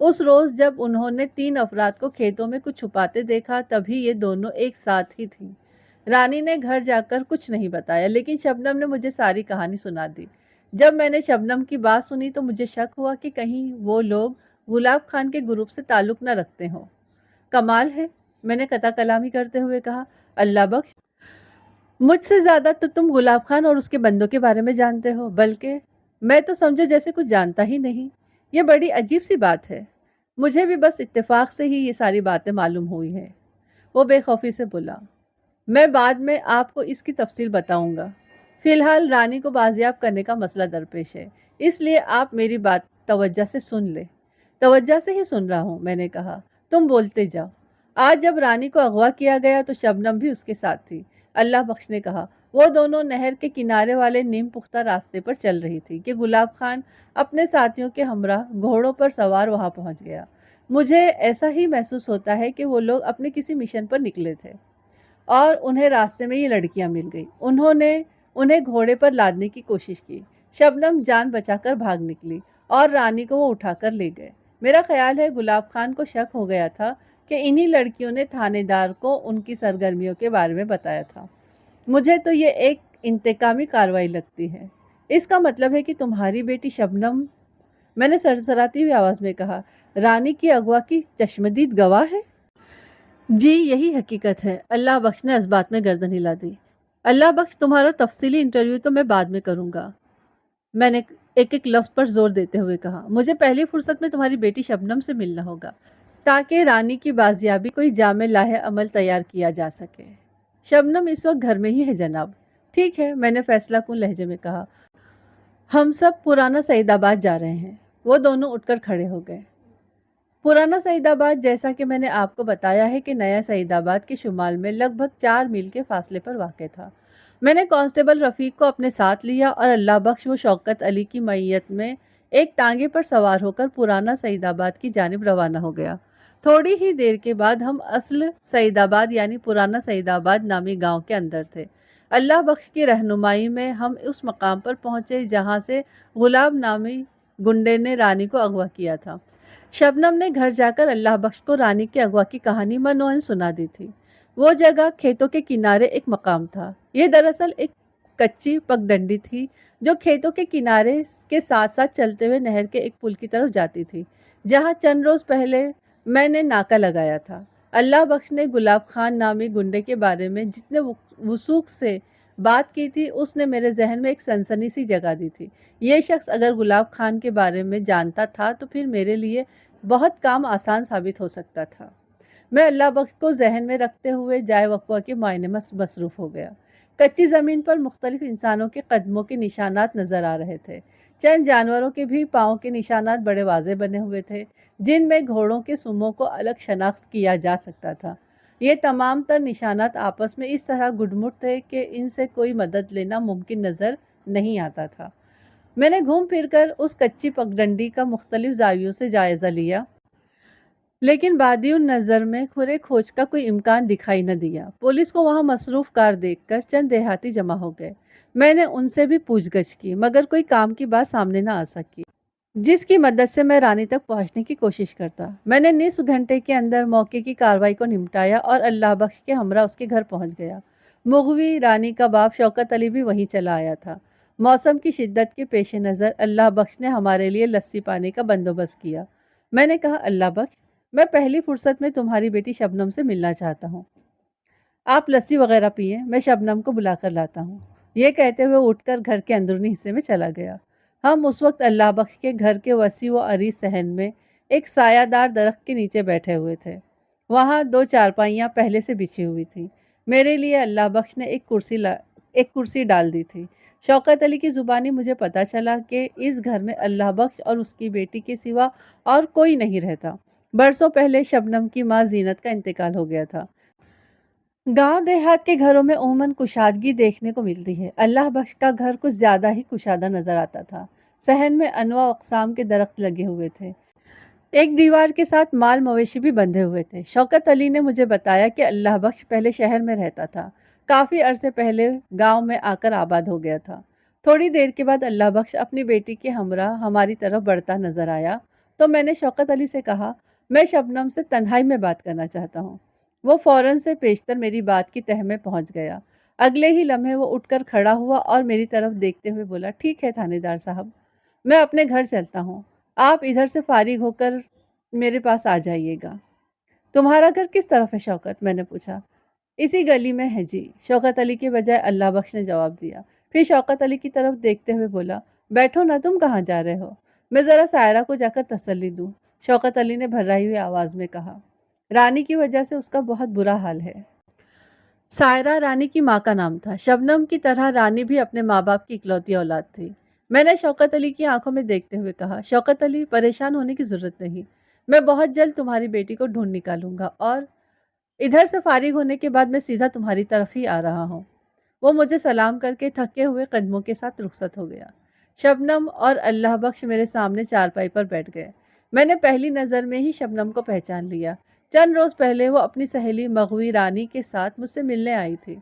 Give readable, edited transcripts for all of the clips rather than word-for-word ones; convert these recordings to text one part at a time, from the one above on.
اس روز جب انہوں نے 3 افراد کو کھیتوں میں کچھ چھپاتے دیکھا تبھی یہ دونوں ایک ساتھ ہی تھیں۔ رانی نے گھر جا کر کچھ نہیں بتایا لیکن شبنم نے مجھے ساری کہانی سنا دی۔ جب میں نے شبنم کی بات سنی تو مجھے شک ہوا کہ کہیں وہ لوگ گلاب خان کے گروپ سے تعلق نہ رکھتے ہوں۔ کمال ہے، میں نے قطع کلامی کرتے ہوئے کہا۔ اللہ بخش، مجھ سے زیادہ تو تم گلاب خان اور اس کے بندوں کے بارے میں جانتے ہو، بلکہ میں تو سمجھو جیسے کچھ جانتا ہی نہیں۔ یہ بڑی عجیب سی بات ہے۔ مجھے بھی بس اتفاق سے ہی یہ ساری باتیں معلوم ہوئی ہیں۔ وہ بے خوفی سے بولا۔ میں بعد میں آپ کو اس کی تفصیل بتاؤں گا۔ فی الحال رانی کو بازیاب کرنے کا مسئلہ درپیش ہے، اس لیے آپ میری بات توجہ سے سن لیں۔ توجہ سے ہی سن رہا ہوں، میں نے کہا۔ تم بولتے جاؤ۔ آج جب رانی کو اغوا کیا گیا تو شبنم بھی اس کے ساتھ تھی، اللہ بخش نے کہا۔ وہ دونوں نہر کے کنارے والے نیم پختہ راستے پر چل رہی تھی کہ گلاب خان اپنے ساتھیوں کے ہمراہ گھوڑوں پر سوار وہاں پہنچ گیا۔ مجھے ایسا ہی محسوس ہوتا ہے کہ وہ لوگ اپنے کسی مشن پر نکلے تھے اور انہیں راستے میں یہ لڑکیاں مل گئی۔ انہوں نے انہیں گھوڑے پر لادنے کی کوشش کی۔ شبنم جان بچا کر بھاگ نکلی اور رانی کو وہ اٹھا کر لے گئے۔ میرا خیال ہے گلاب خان کو شک ہو گیا تھا کہ انہی لڑکیوں نے تھانے دار کو ان کی سرگرمیوں کے بارے میں بتایا تھا۔ مجھے تو یہ ایک انتقامی کارروائی لگتی ہے۔ اس کا مطلب ہے کہ تمہاری بیٹی شبنم، میں نے سرسراتی ہوئی آواز میں کہا، رانی کی اغوا کی چشمدید گواہ ہے؟ جی، یہی حقیقت ہے۔ اللہ بخش نے اس بات میں گردن ہلا دی۔ اللہ بخش، تمہارا تفصیلی انٹرویو تو میں بعد میں کروں گا، میں نے ایک ایک لفظ پر زور دیتے ہوئے کہا۔ مجھے پہلی فرصت میں تمہاری بیٹی شبنم سے ملنا ہوگا تاکہ رانی کی بازیابی کوئی جامع لاہ عمل تیار کیا جا سکے۔ شبنم اس وقت گھر میں ہی ہے جناب۔ ٹھیک ہے، میں نے فیصلہ کن لہجے میں کہا۔ ہم سب پرانا سعید آباد جا رہے ہیں۔ وہ دونوں اٹھ کر کھڑے ہو گئے۔ پرانا سعید آباد، جیسا کہ میں نے آپ کو بتایا ہے کہ نیا سعید آباد کے شمال میں لگ بھگ 4 میل کے فاصلے پر واقع تھا۔ میں نے کانسٹیبل رفیق کو اپنے ساتھ لیا اور اللہ بخش و شوکت علی کی معیت میں ایک ٹانگے پر سوار ہو کر پرانا سعید آباد کی جانب روانہ ہو گیا۔ تھوڑی ہی دیر کے بعد ہم اصل سعید آباد یعنی پرانا سعید آباد نامی گاؤں کے اندر تھے۔ اللہ بخش کی رہنمائی میں ہم اس مقام پر پہنچے جہاں سے غلام نامی گنڈے نے رانی کو اغوا کیا تھا۔ شبنم نے گھر جا کر اللہ بخش کو رانی کے اغوا کی کہانی منوعن سنا دی تھی۔ وہ جگہ کھیتوں کے کنارے ایک مقام تھا۔ یہ دراصل ایک کچی پگڈنڈی تھی جو کھیتوں کے کنارے کے ساتھ ساتھ چلتے ہوئے نہر کے ایک پل کی طرف جاتی تھی، جہاں چند روز پہلے میں نے ناکہ لگایا تھا۔ اللہ بخش نے گلاب خان نامی گنڈے کے بارے میں جتنے وثوق سے بات کی تھی اس نے میرے ذہن میں ایک سنسنی سی جگہ دی تھی۔ یہ شخص اگر گلاب خان کے بارے میں جانتا تھا تو پھر میرے لیے بہت کام آسان ثابت ہو سکتا تھا۔ میں اللہ بخش کو ذہن میں رکھتے ہوئے جائے وقوع کے معائنے میں مصروف ہو گیا۔ کچی زمین پر مختلف انسانوں کے قدموں کے نشانات نظر آ رہے تھے۔ چند جانوروں کے بھی پاؤں کے نشانات بڑے واضح بنے ہوئے تھے، جن میں گھوڑوں کے سموں کو الگ شناخت کیا جا سکتا تھا۔ یہ تمام تر نشانات آپس میں اس طرح گڈمٹ تھے کہ ان سے کوئی مدد لینا ممکن نظر نہیں آتا تھا۔ میں نے گھوم پھر کر اس کچی پگڈنڈی کا مختلف زاویوں سے جائزہ لیا، لیکن بادی النظر میں کھرے کھوج کا کوئی امکان دکھائی نہ دیا۔ پولیس کو وہاں مصروف کار دیکھ کر چند دیہاتی جمع ہو گئے۔ میں نے ان سے بھی پوچھ گچھ کی مگر کوئی کام کی بات سامنے نہ آ سکی جس کی مدد سے میں رانی تک پہنچنے کی کوشش کرتا۔ میں نے نصف گھنٹے کے اندر موقع کی کارروائی کو نمٹایا اور اللہ بخش کے ہمراہ اس کے گھر پہنچ گیا۔ مغوی رانی کا باپ شوکت علی بھی وہیں چلا آیا تھا۔ موسم کی شدت کے پیش نظر اللہ بخش نے ہمارے لیے لسی پانی کا بندوبست کیا۔ میں نے کہا، اللہ بخش، میں پہلی فرصت میں تمہاری بیٹی شبنم سے ملنا چاہتا ہوں۔ آپ لسی وغیرہ پئیں، میں شبنم کو بلا کر لاتا ہوں۔ یہ کہتے ہوئے اٹھ کر گھر کے اندرونی حصے میں چلا گیا۔ ہم اس وقت اللہ بخش کے گھر کے وسیع و عریض صحن میں ایک سایہ دار درخت کے نیچے بیٹھے ہوئے تھے۔ وہاں 2 چارپائیاں پہلے سے بچھی ہوئی تھیں۔ میرے لیے اللہ بخش نے ایک کرسی ڈال دی تھی۔ شوکت علی کی زبانی مجھے پتا چلا کہ اس گھر میں اللہ بخش اور اس کی بیٹی کے سوا اور کوئی نہیں رہتا۔ برسوں پہلے شبنم کی ماں زینت کا انتقال ہو گیا تھا۔ گاؤں دیہات کے گھروں میں عموماً کشادگی دیکھنے کو ملتی ہے۔ اللہ بخش کا گھر کچھ زیادہ ہی کشادہ نظر آتا تھا۔ صحن میں انواع اقسام کے درخت لگے ہوئے تھے۔ ایک دیوار کے ساتھ مال مویشی بھی بندھے ہوئے تھے۔ شوکت علی نے مجھے بتایا کہ اللہ بخش پہلے شہر میں رہتا تھا، کافی عرصے پہلے گاؤں میں آ کر آباد ہو گیا تھا۔ تھوڑی دیر کے بعد اللہ بخش اپنی بیٹی کے ہمراہ ہماری طرف بڑھتا نظر آیا تو میں نے شوکت علی سے کہا، میں شبنم سے تنہائی میں بات کرنا چاہتا ہوں۔ وہ فوراً سے پیشتر میری بات کی تہ میں پہنچ گیا۔ اگلے ہی لمحے وہ اٹھ کر کھڑا ہوا اور میری طرف دیکھتے ہوئے بولا، ٹھیک ہے تھانے دار صاحب، میں اپنے گھر چلتا ہوں، آپ ادھر سے فارغ ہو کر میرے پاس آ جائیے گا۔ تمہارا گھر کس طرف ہے شوکت؟ میں نے پوچھا۔ اسی گلی میں ہے جی، شوکت علی کے بجائے اللہ بخش نے جواب دیا۔ پھر شوکت علی کی طرف دیکھتے ہوئے بولا، بیٹھو نا، تم کہاں جا رہے ہو؟ میں ذرا سائرہ کو جا کر تسلی دوں، شوکت علی نے بھرائی ہوئی آواز میں کہا۔ رانی کی وجہ سے اس کا بہت برا حال ہے۔ سائرہ رانی کی ماں کا نام تھا۔ شبنم کی طرح رانی بھی اپنے ماں باپ کی اکلوتی اولاد تھی۔ میں نے شوکت علی کی آنکھوں میں دیکھتے ہوئے کہا، شوکت علی، پریشان ہونے کی ضرورت نہیں، میں بہت جلد تمہاری بیٹی کو ڈھونڈ نکالوں گا اور ادھر سے فارغ ہونے کے بعد میں سیدھا تمہاری طرف ہی آ رہا ہوں۔ وہ مجھے سلام کر کے تھکے ہوئے قدموں کے ساتھ رخصت ہو گیا۔ شبنم اور اللہ بخش میرے سامنے چارپائی پر بیٹھ گئے۔ میں نے پہلی نظر میں ہی شبنم کو پہچان لیا۔ چند روز پہلے وہ اپنی سہیلی مغوی رانی کے ساتھ مجھ سے ملنے آئی تھی۔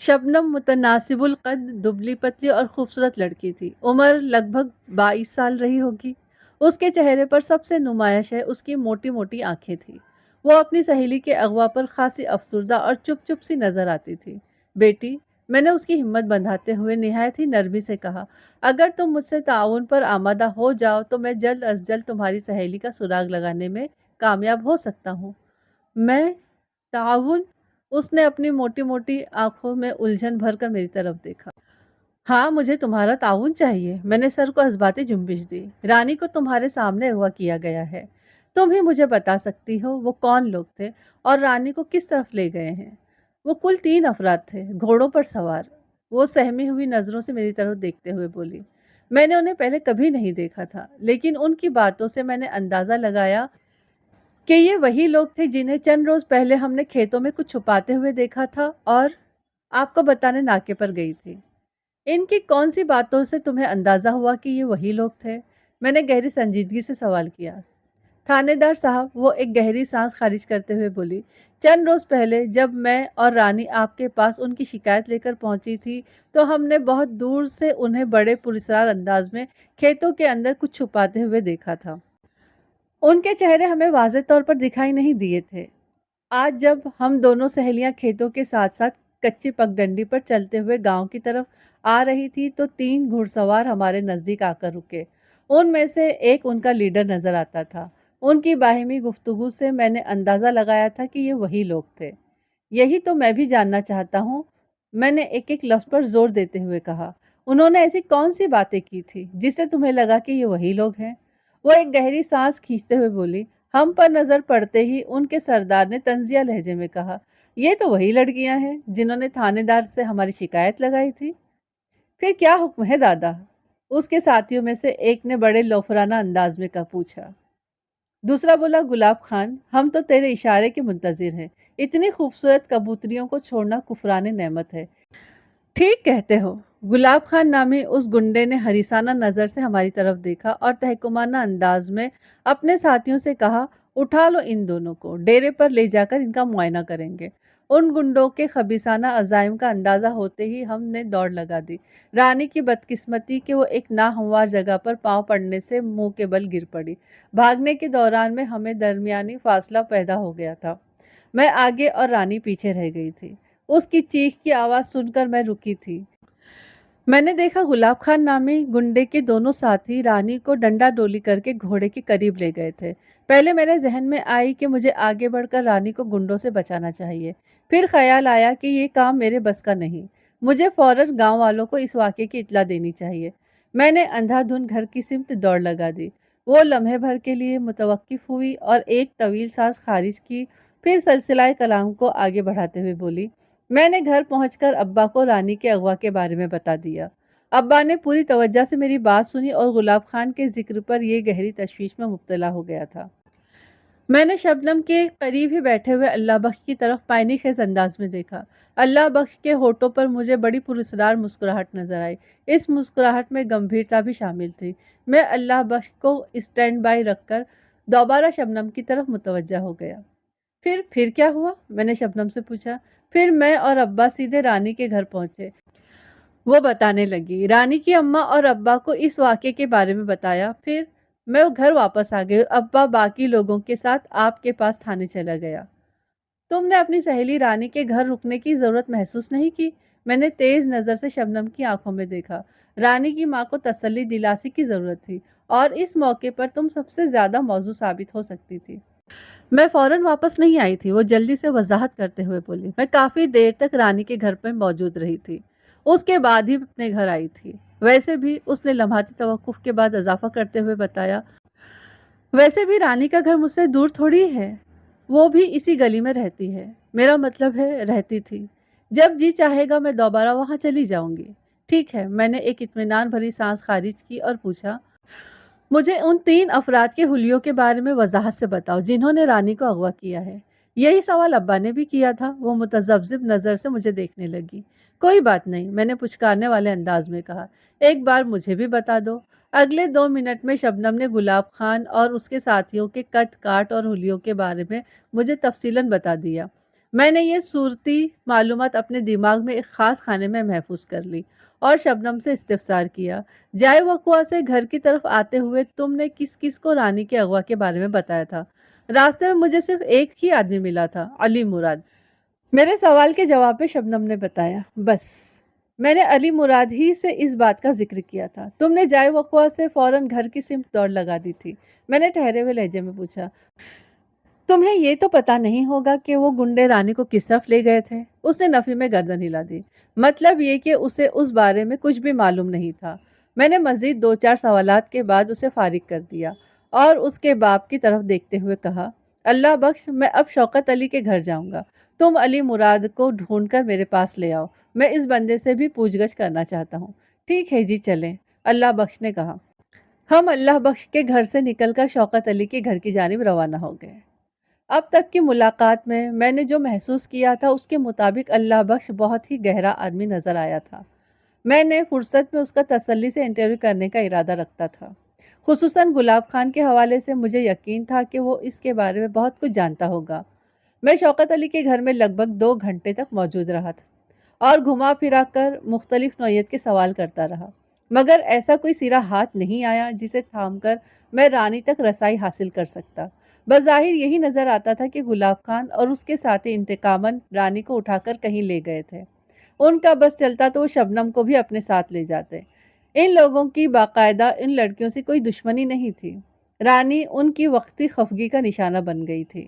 شبنم متناسب القد، دبلی پتلی اور خوبصورت لڑکی تھی۔ عمر لگ بھگ 22 سال رہی ہوگی۔ اس کے چہرے پر سب سے نمایش ہے اس کی موٹی موٹی آنکھیں تھیں۔ وہ اپنی سہیلی کے اغوا پر خاصی افسردہ اور چپ چپ سی نظر آتی تھی۔ بیٹی، میں نے اس کی ہمت بندھاتے ہوئے نہایت ہی نرمی سے کہا، اگر تم مجھ سے تعاون پر آمادہ ہو جاؤ تو میں جلد از جلد تمہاری سہیلی کا سراغ لگانے میں کامیاب ہو سکتا ہوں۔ میں تعاون؟ اس نے اپنی موٹی موٹی آنکھوں میں الجھن بھر کر میری طرف دیکھا۔ ہاں، مجھے تمہارا تعاون چاہیے۔ میں نے سر کو اثباتی جنبش دی۔ رانی کو تمہارے سامنے اغوا کیا گیا ہے۔ تم ہی مجھے بتا سکتی ہو وہ کون لوگ تھے اور رانی کو کس طرف لے گئے ہیں۔ وہ کل 3 افراد تھے، گھوڑوں پر سوار۔ وہ سہمی ہوئی نظروں سے میری طرف دیکھتے ہوئے بولی۔ میں نے انہیں پہلے کبھی نہیں دیکھا تھا، لیکن ان کی باتوں سے میں نے اندازہ لگایا کہ یہ وہی لوگ تھے جنہیں چند روز پہلے ہم نے کھیتوں میں کچھ چھپاتے ہوئے دیکھا تھا اور آپ کو بتانے ناکے پر گئی تھی۔ ان کی کون سی باتوں سے تمہیں اندازہ ہوا کہ یہ وہی لوگ تھے؟ میں نے گہری سنجیدگی سے سوال کیا۔ تھانے دار صاحب، وہ ایک گہری سانس خارج کرتے ہوئے بولی، چند روز پہلے جب میں اور رانی آپ کے پاس ان کی شکایت لے کر پہنچی تھی تو ہم نے بہت دور سے انہیں بڑے پراسرار انداز میں کھیتوں کے اندر کچھ چھپاتے ہوئے دیکھا تھا۔ ان کے چہرے ہمیں واضح طور پر دکھائی نہیں دیے تھے۔ آج جب ہم دونوں سہیلیاں کھیتوں کے ساتھ ساتھ کچی پگڈنڈی پر چلتے ہوئے گاؤں کی طرف آ رہی تھی تو 3 گھڑ سوار ہمارے نزدیک آ کر رکے۔ ان میں سے ایک ان کا لیڈر نظر آتا تھا۔ ان کی باہمی گفتگو سے میں نے اندازہ لگایا تھا کہ یہ وہی لوگ تھے۔ یہی تو میں بھی جاننا چاہتا ہوں، میں نے ایک ایک لفظ پر زور دیتے ہوئے کہا۔ انہوں نے ایسی کون سی باتیں کی تھی جس سے تمہیں لگا کہ یہ وہی لوگ ہیں؟ وہ ایک گہری سانس کھینچتے ہوئے بولی۔ ہم پر نظر پڑتے ہی ان کے سردار نے طنزیہ لہجے میں کہا، یہ تو وہی لڑکیاں ہیں جنہوں نے تھانے دار سے ہماری شکایت لگائی تھی۔ پھر کیا حکم ہے دادا؟ اس کے ساتھیوں میں سے ایک نے بڑے لوفرانہ انداز میں پوچھا۔ دوسرا بولا، گلاب خان، ہم تو تیرے اشارے کے منتظر ہیں۔ اتنی خوبصورت کبوتریوں کو چھوڑنا کفران نعمت ہے۔ ٹھیک کہتے ہو۔ گلاب خان نامی اس گنڈے نے حریصانہ نظر سے ہماری طرف دیکھا اور تحکمانہ انداز میں اپنے ساتھیوں سے کہا، اٹھا لو ان دونوں کو، ڈیرے پر لے جا کر ان کا معائنہ کریں گے۔ ان گنڈوں کے خبیثانہ عزائم کا اندازہ ہوتے ہی ہم نے دوڑ لگا دی۔ رانی کی بدقسمتی کہ وہ ایک ناہموار جگہ پر پاؤں پڑنے سے منہ کے بل گر پڑی۔ بھاگنے کے دوران میں ہمیں درمیانی فاصلہ پیدا ہو گیا تھا۔ میں آگے اور رانی پیچھے رہ گئی تھی۔ اس کی چیخ کی آواز سن کر میں رکی تھی۔ میں نے دیکھا گلاب خان نامی گنڈے کے دونوں ساتھی رانی کو ڈنڈا ڈولی کر کے گھوڑے کے قریب لے گئے تھے۔ پہلے میرے ذہن میں آئی کہ مجھے آگے بڑھ کر رانی کو گنڈوں سے بچانا چاہیے۔ پھر خیال آیا کہ یہ کام میرے بس کا نہیں، مجھے فوراً گاؤں والوں کو اس واقعے کی اطلاع دینی چاہیے۔ میں نے اندھا دھند گھر کی سمت دوڑ لگا دی۔ وہ لمحے بھر کے لیے متوقف ہوئی اور ایک طویل سانس خارج کی، پھر سلسلہ کلام کو آگے بڑھاتے ہوئے بولی۔ میں نے گھر پہنچ کر ابا کو رانی کے اغوا کے بارے میں بتا دیا۔ ابا نے پوری توجہ سے میری بات سنی اور گلاب خان کے ذکر پر یہ گہری تشویش میں مبتلا ہو گیا تھا۔ میں نے شبنم کے قریب ہی بیٹھے ہوئے اللہ بخش کی طرف پائنی خیز انداز میں دیکھا۔ اللہ بخش کے ہونٹوں پر مجھے بڑی پراسرار مسکراہٹ نظر آئی۔ اس مسکراہٹ میں گمبھیرتا بھی شامل تھی۔ میں اللہ بخش کو اسٹینڈ بائی رکھ کر دوبارہ شبنم کی طرف متوجہ ہو گیا۔ پھر کیا ہوا؟ میں نے شبنم سے پوچھا۔ پھر میں اور ابا سیدھے رانی کے گھر پہنچے۔ وہ بتانے لگی۔ رانی کی اماں اور ابا کو اس واقعے کے بارے میں بتایا۔ پھر میں وہ گھر واپس آ گئی اور ابا باقی لوگوں کے ساتھ آپ کے پاس تھانے چلا گیا۔ تم نے اپنی سہیلی رانی کے گھر رکنے کی ضرورت محسوس نہیں کی؟ میں نے تیز نظر سے شبنم کی آنکھوں میں دیکھا۔ رانی کی ماں کو تسلی دلاسی کی ضرورت تھی اور اس موقع پر تم سب سے زیادہ موزوں ثابت ہو سکتی تھی۔ میں فوراً واپس نہیں آئی تھی، وہ جلدی سے وضاحت کرتے ہوئے بولی۔ میں کافی دیر تک رانی کے گھر پر موجود رہی تھی، اس کے بعد ہی اپنے گھر آئی تھی۔ ویسے بھی، اس نے لمحاتی توقف کے بعد اضافہ کرتے ہوئے بتایا، ویسے بھی رانی کا گھر مجھ سے دور تھوڑی ہے، وہ بھی اسی گلی میں رہتی ہے۔ میرا مطلب ہے رہتی تھی۔ جب جی چاہے گا میں دوبارہ وہاں چلی جاؤں گی۔ ٹھیک ہے، میں نے ایک اطمینان بھری سانس خارج کی اور پوچھا، مجھے ان 3 افراد کے حلیوں کے بارے میں وضاحت سے بتاؤ جنہوں نے رانی کو اغوا کیا ہے۔ یہی سوال ابا نے بھی کیا تھا۔ وہ متذبذب نظر سے مجھے دیکھنے لگی۔ کوئی بات نہیں، میں نے پچکارنے والے انداز میں کہا، ایک بار مجھے بھی بتا دو۔ اگلے 2 منٹ میں شبنم نے گلاب خان اور اس کے ساتھیوں کے قد کاٹ اور حلیوں کے بارے میں مجھے تفصیلاً بتا دیا۔ میں نے یہ صورتی معلومات اپنے دماغ میں ایک خاص خانے میں محفوظ کر لی اور شبنم سے استفسار کیا، جائے وقوع سے گھر کی طرف آتے ہوئے تم نے کس کس کو رانی کے اغوا کے بارے میں بتایا تھا؟ راستے میں مجھے صرف ایک ہی آدمی ملا تھا، علی مراد۔ میرے سوال کے جواب میں شبنم نے بتایا، بس میں نے علی مراد ہی سے اس بات کا ذکر کیا تھا۔ تم نے جائے وقوع سے فوراً گھر کی سمت دوڑ لگا دی تھی؟ میں نے ٹھہرے ہوئے لہجے میں پوچھا۔ تمہیں یہ تو پتا نہیں ہوگا کہ وہ گنڈے رانی کو کس طرف لے گئے تھے؟ اس نے نفی میں گردن ہلا دی۔ مطلب یہ کہ اسے اس بارے میں کچھ بھی معلوم نہیں تھا۔ میں نے مزید 2-4 سوالات کے بعد اسے فارغ کر دیا اور اس کے باپ کی طرف دیکھتے ہوئے کہا، اللہ بخش، میں اب شوکت علی کے گھر جاؤں گا۔ تم علی مراد کو ڈھونڈ کر میرے پاس لے آؤ، میں اس بندے سے بھی پوچھ گچھ کرنا چاہتا ہوں۔ ٹھیک ہے جی، چلیں، اللہ بخش نے کہا۔ ہم اللہ بخش کے گھر سے نکل کر شوکت علی کے گھر کی جانب روانہ ہو گئے۔ اب تک کی ملاقات میں نے جو محسوس کیا تھا اس کے مطابق اللہ بخش بہت ہی گہرا آدمی نظر آیا تھا۔ میں نے فرصت میں اس کا تسلی سے انٹرویو کرنے کا ارادہ رکھتا تھا۔ خصوصاً گلاب خان کے حوالے سے مجھے یقین تھا کہ وہ اس کے بارے میں بہت کچھ جانتا ہوگا۔ میں شوکت علی کے گھر میں لگ بھگ 2 گھنٹے تک موجود رہا تھا اور گھما پھرا کر مختلف نوعیت کے سوال کرتا رہا، مگر ایسا کوئی سیرا ہاتھ نہیں آیا جسے تھام کر میں رانی تک رسائی حاصل کر سکتا۔ بظاہر یہی نظر آتا تھا کہ گلاب خان اور اس کے ساتھی انتقاماً رانی کو اٹھا کر کہیں لے گئے تھے۔ ان کا بس چلتا تو وہ شبنم کو بھی اپنے ساتھ لے جاتے۔ ان لوگوں کی باقاعدہ ان لڑکیوں سے کوئی دشمنی نہیں تھی۔ رانی ان کی وقتی خفگی کا نشانہ بن گئی تھی۔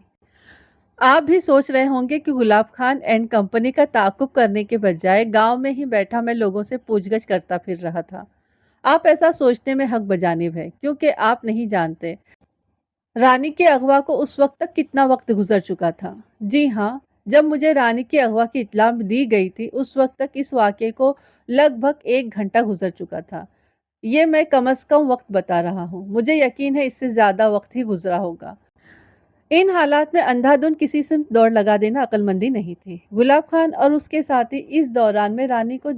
آپ بھی سوچ رہے ہوں گے کہ گلاب خان اینڈ کمپنی کا تعاقب کرنے کے بجائے گاؤں میں ہی بیٹھا میں لوگوں سے پوچھ گچھ کرتا پھر رہا تھا۔ آپ ایسا سوچنے میں حق بجانب ہے، کیونکہ آپ نہیں جانتے رانی کے اغوا کو اس وقت تک کتنا وقت گزر چکا تھا۔ جی ہاں، جب مجھے رانی کے اغوا کی اطلاع دی گئی تھی اس وقت تک اس واقعے کو لگ بھگ 1 گھنٹہ گزر چکا تھا۔ یہ میں کم از کم وقت بتا رہا ہوں، مجھے یقین ہے اس سے زیادہ وقت ہی گزرا ہوگا۔ ان حالات میں اندھا دھند کسی سے دوڑ لگا دینا عقل مندی نہیں تھی۔ گلاب خان اور اس کے ساتھی اس دوران میں رانی کو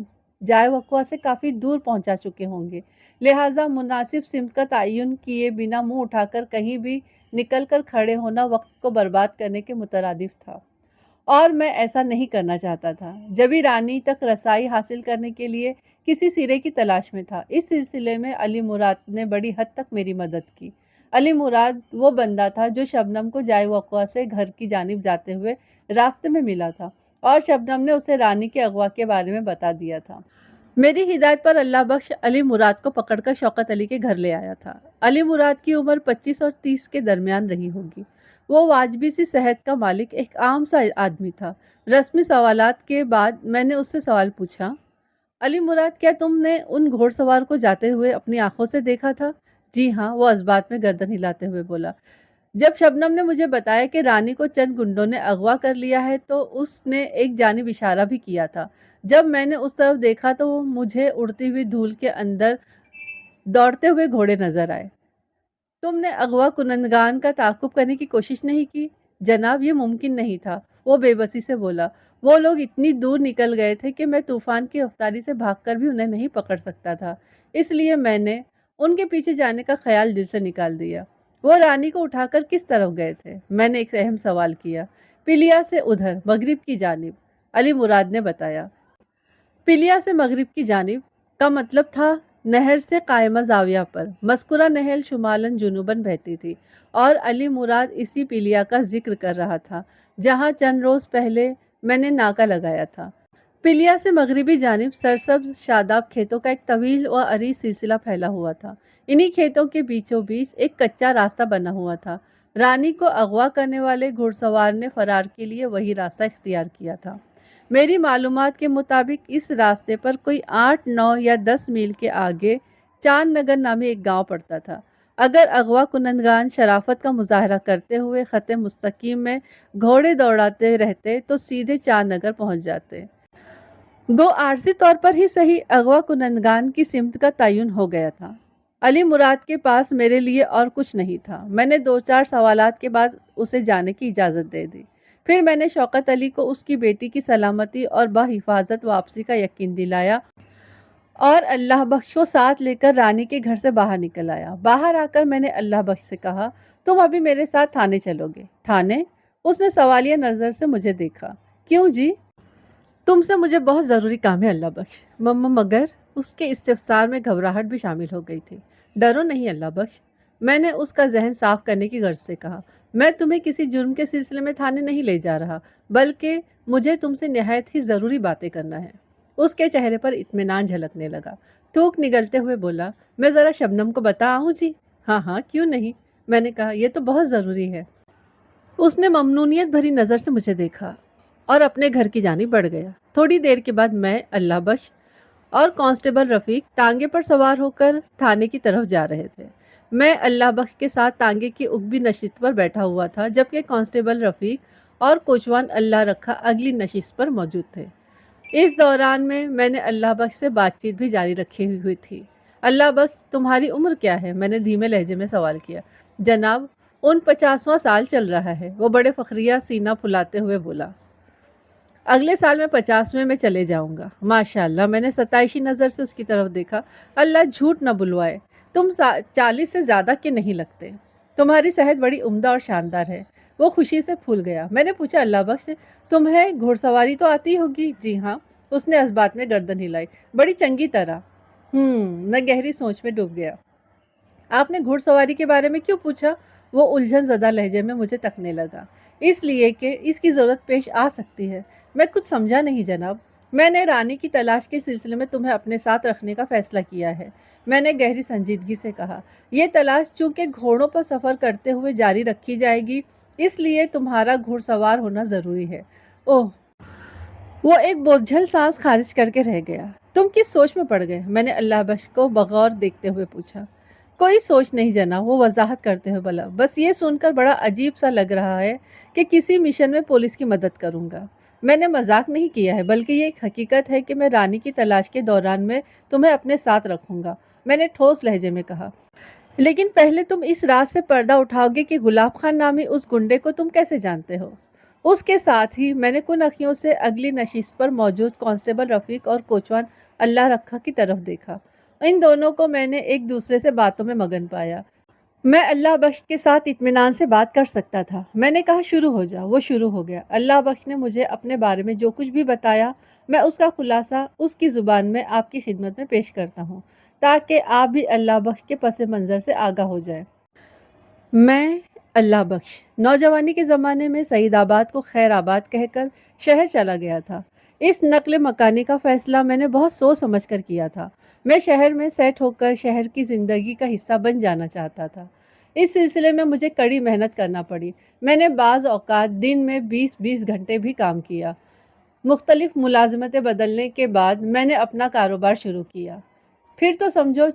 جائے وقوع سے کافی دور پہنچا چکے ہوں گے، لہٰذا مناسب سمت کا تعین کیے بنا منہ اٹھا کر کہیں بھی نکل کر کھڑے ہونا وقت کو برباد کرنے کے مترادف تھا، اور میں ایسا نہیں کرنا چاہتا تھا۔ جبھی رانی تک رسائی حاصل کرنے کے لیے کسی سرے کی تلاش میں تھا۔ اس سلسلے میں علی مراد نے بڑی حد تک میری مدد کی۔ علی مراد وہ بندہ تھا جو شبنم کو جائے وقوع سے گھر کی جانب جاتے ہوئے راستے میں ملا تھا اور شبنم نے اسے رانی کے اغوا کے بارے میں بتا دیا تھا۔ میری ہدایت پر اللہ بخش علی مراد کو پکڑ کر شوکت علی کے گھر لے آیا تھا۔ علی مراد کی عمر 25 اور 30 کے درمیان رہی ہوگی۔ وہ واجبی سی صحت کا مالک ایک عام سا آدمی تھا۔ رسمی سوالات کے بعد میں نے اس سے سوال پوچھا، علی مراد، کیا تم نے ان گھوڑ سوار کو جاتے ہوئے اپنی آنکھوں سے دیکھا تھا؟ جی ہاں، وہ اثبات میں گردن ہلاتے ہوئے بولا۔ جب شبنم نے مجھے بتایا کہ رانی کو چند گنڈوں نے اغوا کر لیا ہے تو اس نے ایک جانب اشارہ بھی کیا تھا۔ جب میں نے اس طرف دیکھا تو وہ مجھے اڑتی ہوئی دھول کے اندر دوڑتے ہوئے گھوڑے نظر آئے۔ تم نے اغوا کنندگان کا تعاقب کرنے کی کوشش نہیں کی؟ جناب، یہ ممکن نہیں تھا، وہ بے بسی سے بولا۔ وہ لوگ اتنی دور نکل گئے تھے کہ میں طوفان کی رفتاری سے بھاگ کر بھی انہیں نہیں پکڑ سکتا تھا، اس لیے میں نے ان کے پیچھے جانے کا خیال دل سے نکال دیا۔ وہ رانی کو اٹھا کر کس طرف گئے تھے؟ میں نے ایک اہم سوال کیا۔ پلیا سے ادھر، مغرب کی جانب، علی مراد نے بتایا۔ پلیا سے مغرب کی جانب کا مطلب تھا نہر سے قائمہ زاویہ پر مذکورہ نہر شمالاً جنوباً بہتی تھی اور علی مراد اسی پیلیا کا ذکر کر رہا تھا جہاں چند روز پہلے میں نے ناکا لگایا تھا۔ پلیا سے مغربی جانب سرسبز شاداب کھیتوں کا ایک طویل و عریض سلسلہ پھیلا ہوا تھا۔ انہی کھیتوں کے بیچوں بیچ ایک کچا راستہ بنا ہوا تھا۔ رانی کو اغوا کرنے والے گھڑ سوار نے فرار کے لیے وہی راستہ اختیار کیا تھا۔ میری معلومات کے مطابق اس راستے پر کوئی 8، 9 یا 10 میل کے آگے چاند نگر نامی ایک گاؤں پڑتا تھا۔ اگر اغوا کنندگان شرافت کا مظاہرہ کرتے ہوئے خط مستقیم میں گھوڑے دوڑاتے رہتے تو سیدھے چاند نگر پہنچ جاتے۔ گو عارضی طور پر ہی صحیح اغوا کنندگان کی سمت کا تعین ہو گیا تھا۔ علی مراد کے پاس میرے لیے اور کچھ نہیں تھا۔ میں نے 2-4 سوالات کے بعد اسے جانے کی اجازت دے دی۔ پھر میں نے شوکت علی کو اس کی بیٹی کی سلامتی اور بحفاظت واپسی کا یقین دلایا اور اللہ بخش کو ساتھ لے کر رانی کے گھر سے باہر نکل آیا۔ باہر آ کر میں نے اللہ بخش سے کہا، تم ابھی میرے ساتھ تھانے چلو گے؟ تھانے؟ اس نے سوالیہ نظر سے مجھے دیکھا۔ کیوں جی؟ تم سے مجھے بہت ضروری کام ہے اللہ بخش۔ مگر اس کے استفسار میں گھبراہٹ بھی شامل ہو گئی تھی۔ ڈرو نہیں اللہ بخش، میں نے اس کا ذہن صاف کرنے کی غرض سے کہا۔ میں تمہیں کسی جرم کے سلسلے میں تھانے نہیں لے جا رہا، بلکہ مجھے تم سے نہایت ہی ضروری باتیں کرنا ہے۔ اس کے چہرے پر اطمینان جھلکنے لگا۔ تھوک نگلتے ہوئے بولا، میں ذرا شبنم کو بتا آؤں جی؟ ہاں ہاں کیوں نہیں، میں نے کہا، یہ تو بہت ضروری ہے۔ اس نے ممنونیت بھری نظر سے مجھے دیکھا اور اپنے گھر کی جانب بڑھ گیا۔ تھوڑی دیر کے بعد میں، اللہ بخش اور کانسٹیبل رفیق تانگے پر سوار ہو کر تھانے کی طرف جا رہے تھے۔ میں اللہ بخش کے ساتھ تانگے کی اگبی نشست پر بیٹھا ہوا تھا، جبکہ کانسٹیبل رفیق اور کوچوان اللہ رکھا اگلی نشست پر موجود تھے۔ اس دوران میں نے اللہ بخش سے بات چیت بھی جاری رکھی ہوئی تھی۔ اللہ بخش، تمہاری عمر کیا ہے؟ میں نے دھیمے لہجے میں سوال کیا۔ جناب، 49واں سال چل رہا ہے، وہ بڑے فخریہ سینہ پھلاتے ہوئے بولا۔ اگلے سال میں 50ویں میں چلے جاؤں گا۔ ماشاءاللہ، میں نے ستائشی نظر سے اس کی طرف دیکھا۔ اللہ جھوٹ نہ بلوائے، تم 40 سے زیادہ کے نہیں لگتے۔ تمہاری صحت بڑی عمدہ اور شاندار ہے۔ وہ خوشی سے پھول گیا۔ میں نے پوچھا، اللہ بخش سے، تمہیں گھڑ سواری تو آتی ہوگی؟ جی ہاں، اس نے اس بات میں گردن ہلائی، بڑی چنگی طرح۔ میں گہری سوچ میں ڈوب گیا۔ آپ نے گھڑ سواری کے بارے میں کیوں پوچھا؟ وہ الجھن زدہ لہجے میں مجھے تکنے لگا۔ اس لیے کہ اس کی ضرورت پیش آ سکتی ہے۔ میں کچھ سمجھا نہیں جناب۔ میں نے رانی کی تلاش کے سلسلے میں تمہیں اپنے ساتھ رکھنے کا فیصلہ کیا ہے، میں نے گہری سنجیدگی سے کہا۔ یہ تلاش چونکہ گھوڑوں پر سفر کرتے ہوئے جاری رکھی جائے گی، اس لیے تمہارا گھڑ سوار ہونا ضروری ہے۔ اوہ! وہ ایک بوجھل سانس خارج کر کے رہ گیا۔ تم کس سوچ میں پڑ گئے؟ میں نے اللہ بخش کو بغور دیکھتے ہوئے پوچھا۔ کوئی سوچ نہیں جناب، وہ وضاحت کرتے ہوئے بولا، بس یہ سن کر بڑا عجیب سا لگ رہا ہے کہ کسی مشن میں پولیس کی مدد کروں گا۔ میں نے مذاق نہیں کیا ہے، بلکہ یہ ایک حقیقت ہے کہ میں رانی کی تلاش کے دوران میں تمہیں اپنے ساتھ رکھوں گا، میں نے ٹھوس لہجے میں کہا۔ لیکن پہلے تم اس راز سے پردہ اٹھاؤ گے کہ گلاب خان نامی اس گنڈے کو تم کیسے جانتے ہو؟ اس کے ساتھ ہی میں نے کن اکھیوں سے اگلی نشست پر موجود کانسٹیبل رفیق اور کوچوان اللہ رکھا کی طرف دیکھا۔ ان دونوں کو میں نے ایک دوسرے سے باتوں میں مگن پایا۔ میں اللہ بخش کے ساتھ اطمینان سے بات کر سکتا تھا۔ میں نے کہا، شروع ہو جاؤ۔ وہ شروع ہو گیا۔ اللہ بخش نے مجھے اپنے بارے میں جو کچھ بھی بتایا، میں اس کا خلاصہ اس کی زبان میں آپ کی خدمت میں پیش کرتا ہوں، تاکہ آپ بھی اللہ بخش کے پس منظر سے آگاہ ہو جائیں۔ میں، اللہ بخش، نوجوانی کے زمانے میں سعید آباد کو خیر آباد کہہ کر شہر چلا گیا تھا۔ اس نقل مکانی کا فیصلہ میں نے بہت سوچ سمجھ کر کیا تھا۔ میں شہر میں سیٹ ہو کر شہر کی زندگی کا حصہ بن جانا چاہتا تھا۔ اس سلسلے میں مجھے کڑی محنت کرنا پڑی۔ میں نے بعض اوقات دن میں 20-20 گھنٹے بھی کام کیا۔ مختلف ملازمتیں بدلنے کے بعد میں نے اپنا کاروبار شروع کیا۔ پھر تو سمجھو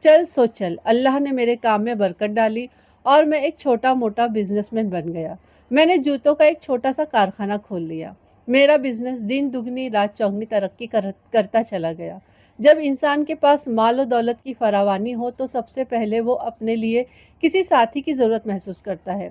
چل سو چل، اللہ نے میرے کام میں برکت ڈالی اور میں ایک چھوٹا موٹا بزنس مین بن گیا۔ میں نے جوتوں کا ایک چھوٹا سا کارخانہ کھول لیا۔ میرا بزنس دن دگنی رات چوگنی ترقی کرتا چلا گیا۔ جب انسان کے پاس مال و دولت کی فراوانی ہو تو سب سے پہلے وہ اپنے لیے کسی ساتھی کی ضرورت محسوس کرتا ہے،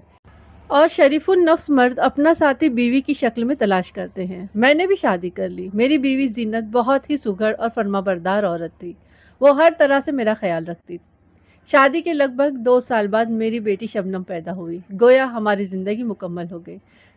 اور شریف النفس مرد اپنا ساتھی بیوی کی شکل میں تلاش کرتے ہیں۔ میں نے بھی شادی کر لی۔ میری بیوی زینت بہت ہی سگھڑ اور فرمانبردار عورت تھی۔ وہ ہر طرح سے میرا خیال رکھتی تھی۔ شادی کے لگ بھگ 2 سال بعد میری بیٹی شبنم پیدا ہوئی۔ گویا ہماری زندگی مکمل ہو گئی۔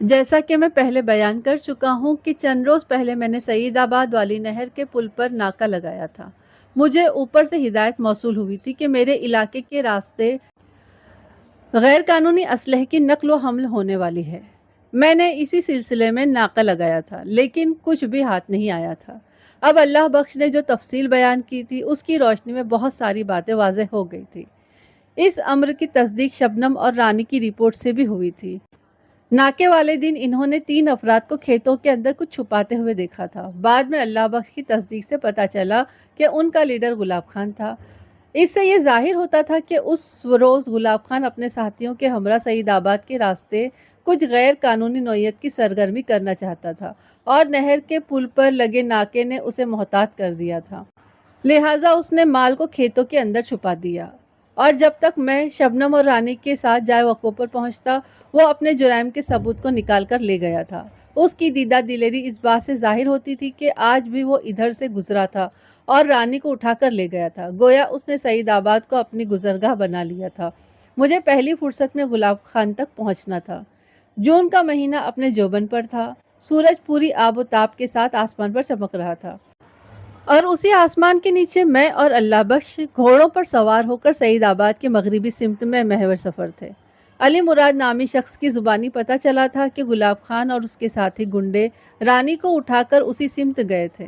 جیسا کہ میں پہلے بیان کر چکا ہوں کہ چند روز پہلے میں نے سعید آباد والی نہر کے پل پر ناکا لگایا تھا۔ مجھے اوپر سے ہدایت موصول ہوئی تھی کہ میرے علاقے کے راستے غیر قانونی اسلحے کی نقل و حمل ہونے والی ہے۔ میں نے اسی سلسلے میں ناکا لگایا تھا، لیکن کچھ بھی ہاتھ نہیں آیا تھا۔ اب اللہ بخش نے جو تفصیل بیان کی تھی، اس کی روشنی میں بہت ساری باتیں واضح ہو گئی تھی۔ اس امر کی تصدیق شبنم اور رانی کی رپورٹ سے بھی ہوئی تھی۔ ناکے والے دن انہوں نے 3 افراد کو کھیتوں کے اندر کچھ چھپاتے ہوئے دیکھا تھا۔ بعد میں اللہ بخش کی تصدیق سے پتہ چلا کہ ان کا لیڈر گلاب خان تھا۔ اس سے یہ ظاہر ہوتا تھا کہ اس روز گلاب خان اپنے ساتھیوں کے ہمراہ سعید آباد کے راستے کچھ غیر قانونی نوعیت کی سرگرمی کرنا چاہتا تھا، اور نہر کے پل پر لگے ناکے نے اسے محتاط کر دیا تھا۔ لہٰذا اس نے مال کو کھیتوں کے اندر چھپا دیا، اور جب تک میں شبنم اور رانی کے ساتھ جائے وقوع پر پہنچتا، وہ اپنے جرائم کے ثبوت کو نکال کر لے گیا تھا۔ اس کی دیدہ دلیری اس بات سے ظاہر ہوتی تھی کہ آج بھی وہ ادھر سے گزرا تھا اور رانی کو اٹھا کر لے گیا تھا، گویا اس نے سعید آباد کو اپنی گزرگاہ بنا لیا تھا۔ مجھے پہلی فرصت میں گلاب خان تک پہنچنا تھا۔ جون کا مہینہ اپنے جوبن پر تھا، سورج پوری آب و تاب کے ساتھ آسمان پر چمک رہا تھا، اور اسی آسمان کے نیچے میں اور اللہ بخش گھوڑوں پر سوار ہو کر سعید آباد کے مغربی سمت میں محور سفر تھے۔ علی مراد نامی شخص کی زبانی پتہ چلا تھا کہ گلاب خان اور اس کے ساتھی گنڈے رانی کو اٹھا کر اسی سمت گئے تھے۔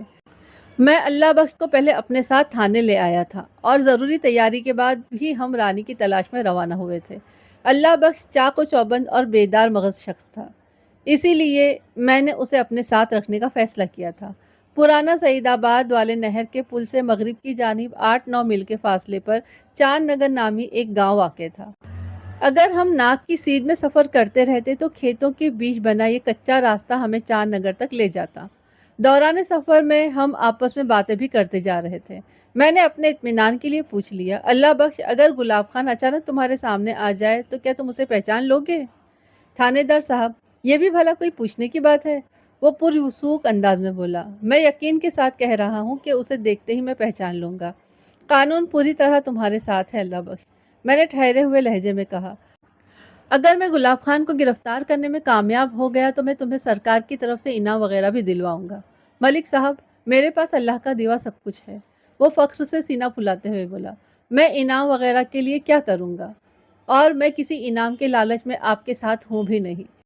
میں اللہ بخش کو پہلے اپنے ساتھ تھانے لے آیا تھا، اور ضروری تیاری کے بعد بھی ہم رانی کی تلاش میں روانہ ہوئے تھے۔ اللہ بخش چاق و چوبند اور بیدار مغز شخص تھا، اسی لیے میں نے اسے اپنے ساتھ رکھنے کا فیصلہ کیا تھا۔ پرانا سعید آباد والے نہر کے پل سے مغرب کی جانب 8-9 میل کے فاصلے پر چاند نگر نامی ایک گاؤں واقع تھا۔ اگر ہم ناک کی سیدھ میں سفر کرتے رہتے تو کھیتوں کے بیچ بنا یہ کچا راستہ ہمیں چاند نگر تک لے جاتا۔ دوران سفر میں ہم آپس میں باتیں بھی کرتے جا رہے تھے۔ میں نے اپنے اطمینان کے لیے پوچھ لیا، اللہ بخش، اگر گلاب خان اچانک تمہارے سامنے آ جائے تو کیا تم اسے پہچان لو گے؟ تھانے دار صاحب، یہ بھی بھلا کوئی پوچھنے کی بات ہے؟ وہ پروسوک انداز میں بولا۔ میں یقین کے ساتھ کہہ رہا ہوں کہ اسے دیکھتے ہی میں پہچان لوں گا۔ قانون پوری طرح تمہارے ساتھ ہے اللہ بخش، میں نے ٹھہرے ہوئے لہجے میں کہا۔ اگر میں گلاب خان کو گرفتار کرنے میں کامیاب ہو گیا تو میں تمہیں سرکار کی طرف سے انعام وغیرہ بھی دلواؤں گا۔ ملک صاحب، میرے پاس اللہ کا دیوا سب کچھ ہے، وہ فخر سے سینہ پھلاتے ہوئے بولا۔ میں انعام وغیرہ کے لیے کیا کروں گا؟ اور میں کسی انعام کے لالچ میں آپ کے ساتھ ہوں بھی نہیں۔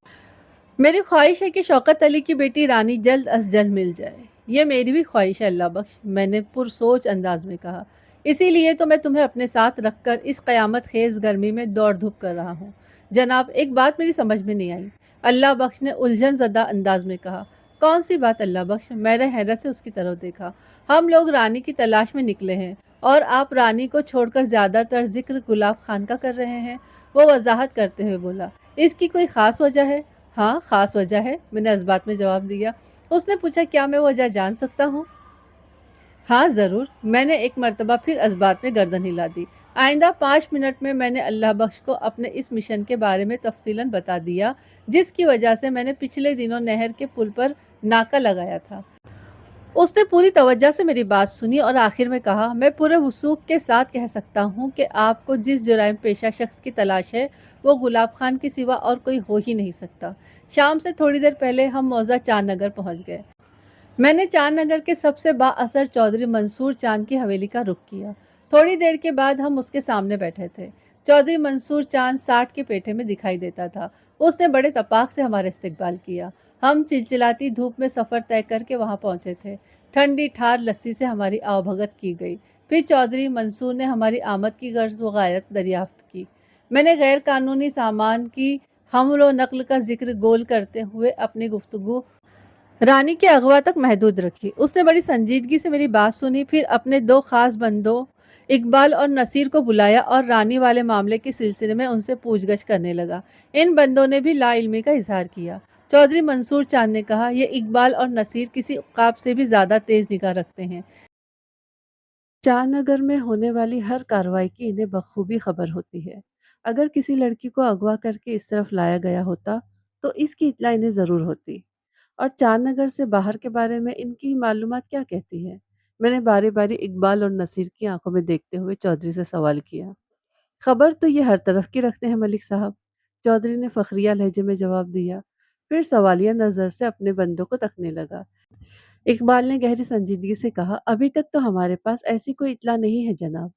میری خواہش ہے کہ شوکت علی کی بیٹی رانی جلد از جلد مل جائے۔ یہ میری بھی خواہش ہے اللہ بخش، میں نے پرسوچ انداز میں کہا۔ اسی لیے تو میں تمہیں اپنے ساتھ رکھ کر اس قیامت خیز گرمی میں دوڑ دھوپ کر رہا ہوں۔ جناب، ایک بات میری سمجھ میں نہیں آئی، اللہ بخش نے الجھن زدہ انداز میں کہا۔ کون سی بات اللہ بخش؟ میں نے حیرت سے اس کی طرف دیکھا۔ ہم لوگ رانی کی تلاش میں نکلے ہیں، اور آپ رانی کو چھوڑ کر زیادہ تر ذکر گلاب خان کا کر رہے ہیں۔ وہ وضاحت کرتے ہوئے بولا۔ اس کی کوئی خاص وجہ ہے؟ ہاں، خاص وجہ ہے، میں نے اس بات میں جواب دیا۔ اس نے پوچھا، کیا میں وجہ جان سکتا ہوں؟ ہاں ضرور، میں نے ایک مرتبہ پھر اس بات میں گردن ہلا دی۔ آئندہ 5 منٹ میں نے اللہ بخش کو اپنے اس مشن کے بارے میں تفصیلاً بتا دیا، جس کی وجہ سے میں نے پچھلے دنوں نہر کے پل پر ناکا لگایا تھا۔ اس نے پوری توجہ سے میری بات سنی اور آخر میں کہا، میں پورے وثوق کے ساتھ کہہ سکتا ہوں کہ آپ کو جس جرائم پیشہ شخص کی تلاش ہے، وہ گلاب خان کے سوا اور کوئی ہو ہی نہیں سکتا۔ شام سے تھوڑی دیر پہلے ہم موضع چاند نگر پہنچ گئے۔ میں نے چاند نگر کے سب سے با اثر چودھری منصور چاند کی حویلی کا رخ کیا۔ تھوڑی دیر کے بعد ہم اس کے سامنے بیٹھے تھے۔ چودھری منصور چاند 60 کے پیٹھے میں دکھائی دیتا تھا۔ اس نے بڑے تپاک سے ہمارا استقبال کیا۔ ہم چلچلاتی دھوپ میں سفر طے کر کے وہاں پہنچے تھے۔ ٹھنڈی ٹھار لسی سے ہماری آؤ بھگت کی گئی۔ پھر چودھری منصور نے ہماری آمد کی غرض و غایت دریافت کی۔ میں نے غیر قانونی سامان کی حمل و نقل کا ذکر گول کرتے ہوئے اپنی گفتگو رانی کے اغوا تک محدود رکھی۔ اس نے بڑی سنجیدگی سے میری بات سنی، پھر اپنے 2 خاص بندوں اقبال اور نصیر کو بلایا اور رانی والے معاملے کے سلسلے میں ان سے پوچھ گچھ کرنے لگا۔ ان بندوں نے بھی لا علمی کا اظہار کیا۔ چودھری منصور چاند نے کہا، یہ اقبال اور نصیر کسی عقاب سے بھی زیادہ تیز نگاہ رکھتے ہیں۔ چاند نگر میں ہونے والی ہر کارروائی کی انہیں بخوبی خبر ہوتی ہے۔ اگر کسی لڑکی کو اغوا کر کے اس طرف لایا گیا ہوتا تو اس کی اطلاع انہیں ضرور ہوتی۔ اور چاند نگر سے باہر کے بارے میں ان کی معلومات کیا کہتی ہے؟ میں نے باری باری اقبال اور نصیر کی آنکھوں میں دیکھتے ہوئے چودھری سے سوال کیا۔ خبر تو یہ ہر طرف کی رکھتے ہیں ملک صاحب، چودھری نے فخریہ لہجے میں جواب دیا۔ پھر سوالیہ نظر سے اپنے بندوں کو تکنے لگا۔ اقبال نے گہری سنجیدگی سے کہا، ابھی تک تو ہمارے پاس ایسی کوئی اطلاع نہیں ہے جناب۔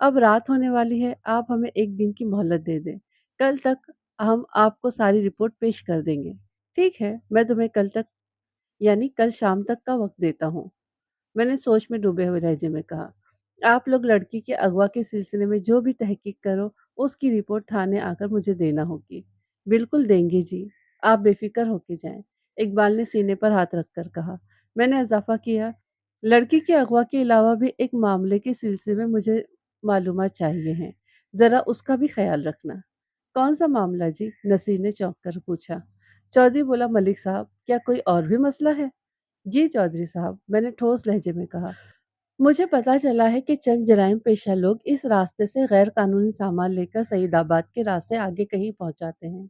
اب رات ہونے والی ہے، آپ ہمیں ایک دن کی مہلت دے دیں۔ کل تک ہم آپ کو ساری رپورٹ پیش کر دیں گے۔ ٹھیک ہے، میں تمہیں کل تک یعنی کل شام تک کا وقت دیتا ہوں، میں نے سوچ میں ڈوبے ہوئے لہجے میں کہا۔ آپ لوگ لڑکی کے اغوا کے سلسلے میں جو بھی تحقیق کرو، اس کی رپورٹ تھانے آ کر مجھے دینا ہوگی۔ بالکل دیں گے جی، آپ بے فکر ہو کے جائیں، اقبال نے سینے پر ہاتھ رکھ کر کہا۔ میں نے اضافہ کیا، لڑکی کے اغوا کے علاوہ بھی ایک معاملے کے سلسلے میں مجھے معلومات چاہیے ہیں، ذرا اس کا بھی خیال رکھنا۔ کون سا معاملہ جی؟ نصیر نے چونک کر پوچھا۔ چودھری بولا، ملک صاحب، کیا کوئی اور بھی مسئلہ ہے؟ جی چودھری صاحب، میں نے ٹھوس لہجے میں کہا، مجھے پتا چلا ہے کہ چند جرائم پیشہ لوگ اس راستے سے غیر قانونی سامان لے کر سعید آباد کے راستے آگے کہیں پہنچاتے ہیں۔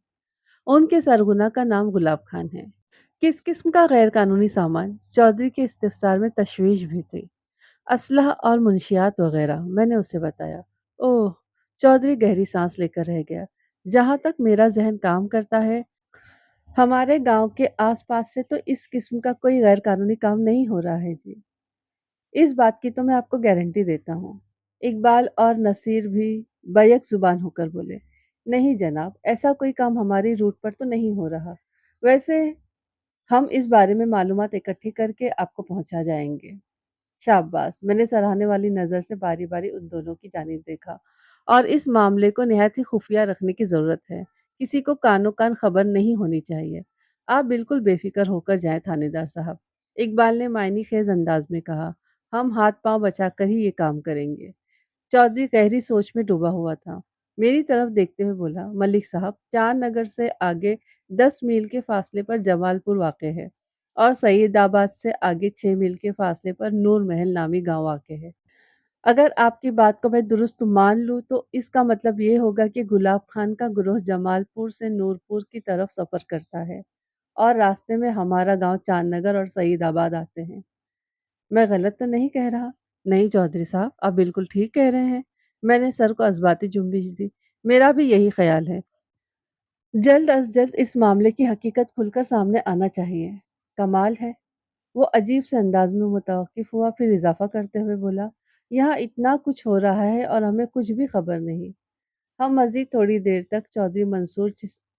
ان کے سرغنہ کا نام گلاب خان ہے۔ کس قسم کا غیر قانونی سامان؟ چودھری کے استفسار میں تشویش بھی تھی۔ اسلحہ اور منشیات وغیرہ، میں نے اسے بتایا۔ اوہ! چودھری گہری سانس لے کر رہ گیا۔ جہاں تک میرا ذہن کام کرتا ہے، ہمارے گاؤں کے آس پاس سے تو اس قسم کا کوئی غیر قانونی کام نہیں ہو رہا ہے جی۔ اس بات کی تو میں آپ کو گارنٹی دیتا ہوں۔ اقبال اور نصیر بھی بیک زبان ہو کر بولے، نہیں جناب، ایسا کوئی کام ہماری روٹ پر تو نہیں ہو رہا۔ ویسے ہم اس بارے میں معلومات اکٹھی کر کے آپ کو پہنچا جائیں گے۔ شاباش، میں نے سراہنے والی نظر سے باری باری ان دونوں کی جانب دیکھا، اور اس معاملے کو نہایت ہی خفیہ رکھنے کی ضرورت ہے۔ کسی کو کانوں کان خبر نہیں ہونی چاہیے۔ آپ بالکل بے فکر ہو کر جائیں تھانے دار صاحب، اقبال نے معنی خیز انداز میں کہا، ہم ہاتھ پاؤں بچا کر ہی یہ کام کریں گے۔ چودھری گہری سوچ میں ڈوبا ہوا تھا، میری طرف دیکھتے ہوئے بولا، ملک صاحب، چار نگر سے آگے 10 میل کے فاصلے پر جمال پور واقع ہے، اور سعید آباد سے آگے 6 میل کے فاصلے پر نور محل نامی گاؤں واقع ہے۔ اگر آپ کی بات کو میں درست مان لوں تو اس کا مطلب یہ ہوگا کہ گلاب خان کا گروہ جمال پور سے نور پور کی طرف سفر کرتا ہے، اور راستے میں ہمارا گاؤں چاند نگر اور سعید آباد آتے ہیں۔ میں غلط تو نہیں کہہ رہا؟ نہیں چودھری صاحب، آپ بالکل ٹھیک کہہ رہے ہیں، میں نے سر کو اثباتی جنبش دی۔ میرا بھی یہی خیال ہے، جلد از جلد اس معاملے کی حقیقت کھل کر سامنے آنا چاہیے۔ کمال ہے، وہ عجیب سے انداز میں متوقف ہوا، پھر اضافہ کرتے ہوئے بولا، یہاں اتنا کچھ ہو رہا ہے اور ہمیں کچھ بھی خبر نہیں۔ ہم مزید تھوڑی دیر تک چودھری منصور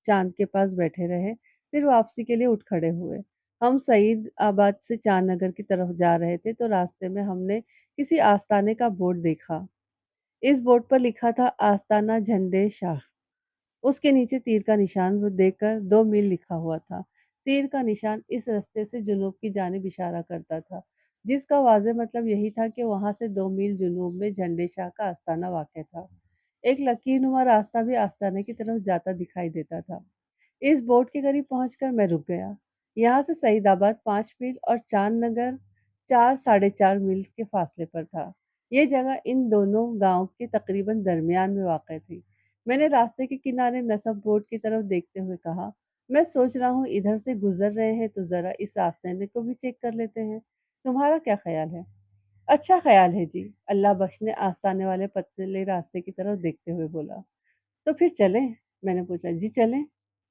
چاند کے پاس بیٹھے رہے، پھر واپسی کے لیے اٹھ کھڑے ہوئے۔ ہم سعید آباد سے چاند نگر کی طرف جا رہے تھے تو راستے میں ہم نے کسی آستانے کا بورڈ دیکھا۔ اس بورڈ پر لکھا تھا، آستانہ جھنڈے شاہ۔ اس کے نیچے تیر کا نشان دیکھ کر 2 میل لکھا ہوا تھا۔ تیر کا نشان اس رستے سے جنوب کی جانب اشارہ کرتا تھا، جس کا واضح مطلب یہی تھا کہ وہاں سے 2 میل جنوب میں جھنڈے شاہ کا آستانہ واقع تھا۔ ایک لکیر نما راستہ بھی آستانے کی طرف جاتا دکھائی دیتا تھا۔ اس بورڈ کے قریب پہنچ کر میں رک گیا۔ یہاں سے سعید آباد 5 میل اور چاند نگر 4 ساڑھے 4 میل کے فاصلے پر تھا۔ یہ جگہ ان دونوں گاؤں کے تقریباً درمیان میں واقع تھی۔ میں نے راستے کے کنارے نصب بورڈ کی طرف دیکھتے ہوئے کہا، میں سوچ رہا ہوں ادھر سے گزر رہے ہیں تو ذرا اس آستانے کو بھی چیک کر لیتے ہیں۔ تمہارا کیا خیال ہے؟ اچھا خیال ہے جی، اللہ بخش نے آستانے والے پتلے راستے کی طرف دیکھتے ہوئے بولا۔ تو پھر چلیں؟ میں نے پوچھا۔ جی چلیں،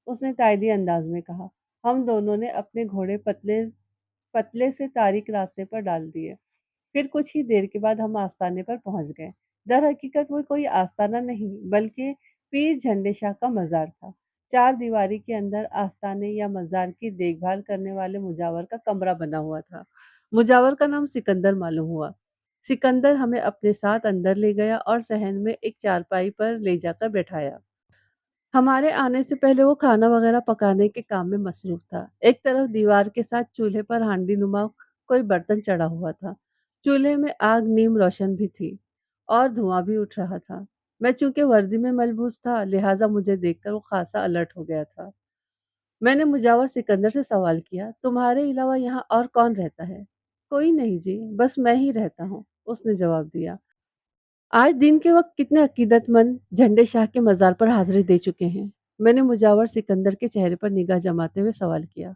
اس نے تائیدی انداز میں کہا۔ ہم دونوں نے اپنے گھوڑے پتلے سے تاریک راستے پر ڈال دیے۔ پھر کچھ ہی دیر کے بعد ہم آستانے پر پہنچ گئے۔ در حقیقت وہ کوئی آستانہ نہیں بلکہ پیر جھنڈے شاہ کا مزار تھا۔ چار دیواری کے اندر آستانے یا مزار کی دیکھ بھال کرنے والے مجاور کا کمرہ بنا ہوا تھا۔ مجاور کا نام سکندر معلوم ہوا۔ سکندر ہمیں اپنے ساتھ اندر لے گیا اور صحن میں ایک چارپائی پر لے جا کر بیٹھایا۔ ہمارے آنے سے پہلے وہ کھانا وغیرہ پکانے کے کام میں مصروف تھا۔ ایک طرف دیوار کے ساتھ چولہے پر ہانڈی نما کوئی برتن چڑھا ہوا تھا۔ چولہے میں آگ نیم روشن بھی تھی اور دھواں بھی اٹھ رہا تھا۔ میں چونکہ وردی میں ملبوس تھا، لہٰذا مجھے دیکھ کر وہ خاصا الرٹ ہو گیا تھا۔ میں نے مجاور سکندر سے سوال کیا، تمہارے علاوہ یہاں اور کون رہتا ہے؟ کوئی نہیں جی، بس میں ہی رہتا ہوں، اس نے جواب دیا۔ آج دن کے وقت کتنے عقیدت مند جھنڈے شاہ کے مزار پر حاضری دے چکے ہیں؟ میں نے مجاور سکندر کے چہرے پر نگاہ جماتے ہوئے سوال کیا۔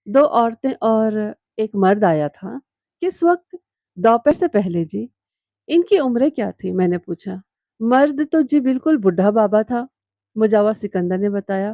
2 عورتیں اور ایک مرد آیا تھا۔ کس وقت؟ دوپہر سے پہلے جی۔ ان کی عمریں کیا تھی؟ میں نے پوچھا۔ مرد تو جی بالکل بڈھا بابا تھا، مجاور سکندر نے بتایا۔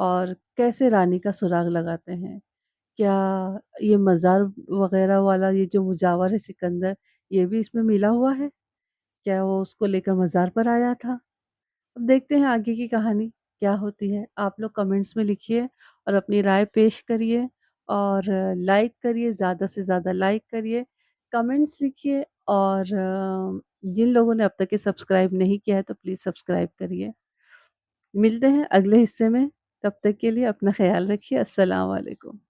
اور کیسے رانی کا سراغ لگاتے ہیں؟ کیا یہ مزار وغیرہ والا یہ جو مجاور ہے سکندر، یہ بھی اس میں ملا ہوا ہے؟ کیا وہ اس کو لے کر مزار پر آیا تھا؟ اب دیکھتے ہیں آگے کی کہانی کیا ہوتی ہے۔ آپ لوگ کمنٹس میں لکھیے اور اپنی رائے پیش کریے اور لائک کریے، زیادہ سے زیادہ لائک کریے، کمنٹس لکھیے اور جن لوگوں نے اب تک یہ سبسکرائب نہیں کیا ہے تو پلیز سبسکرائب کریے۔ ملتے ہیں اگلے حصے میں، تب تک کے لیے اپنا خیال رکھیے۔ السلام علیکم۔